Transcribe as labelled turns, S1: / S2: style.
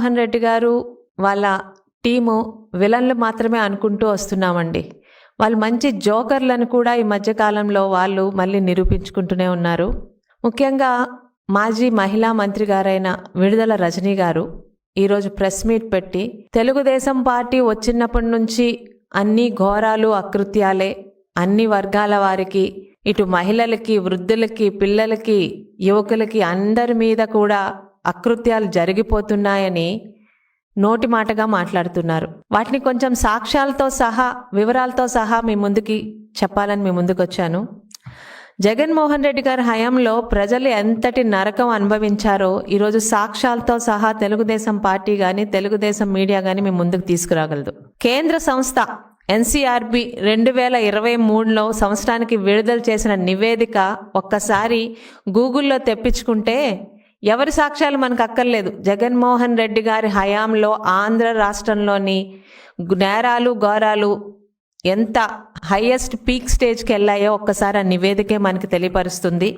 S1: జగన్మోహన్ రెడ్డి గారు వాళ్ళ టీము విలన్లు మాత్రమే అనుకుంటూ వస్తున్నామండి. వాళ్ళు మంచి జోకర్లను కూడా ఈ మధ్యకాలంలో వాళ్ళు మళ్ళీ నిరూపించుకుంటూనే ఉన్నారు. ముఖ్యంగా మాజీ మహిళా మంత్రి గారైన విడుదల రజనీ గారు ఈరోజు ప్రెస్ మీట్ పెట్టి తెలుగుదేశం పార్టీ వచ్చినప్పటి నుంచి అన్ని ఘోరాలు అకృత్యాలే, అన్ని వర్గాల వారికి, ఇటు మహిళలకి, వృద్ధులకి, పిల్లలకి, యువకులకి అందరి మీద కూడా అకృత్యాలు జరిగిపోతున్నాయని నోటి మాటగా మాట్లాడుతున్నారు. వాటిని కొంచెం సాక్ష్యాలతో సహా, వివరాలతో సహా మీ ముందుకి చెప్పాలని మీ ముందుకు వచ్చాను. జగన్మోహన్ రెడ్డి గారి హయాంలో ప్రజలు ఎంతటి నరకం అనుభవించారో ఈరోజు సాక్ష్యాలతో సహా తెలుగుదేశం పార్టీ కానీ, తెలుగుదేశం మీడియా కానీ మీ ముందుకు తీసుకురాగలదు. కేంద్ర సంస్థ ఎన్సీఆర్బీ 2023లో సంవత్సరానికి విడుదల చేసిన నివేదిక ఒక్కసారి గూగుల్లో తెప్పించుకుంటే ఎవరి సాక్ష్యాలు మనకు అక్కర్లేదు. జగన్మోహన్ రెడ్డి గారి హయాంలో ఆంధ్ర రాష్ట్రంలోని నేరాలు, ఘోరాలు ఎంత హైయెస్ట్ పీక్ స్టేజ్కి వెళ్ళాయో ఒక్కసారి ఆ నివేదికే మనకి తెలియపరుస్తుంది.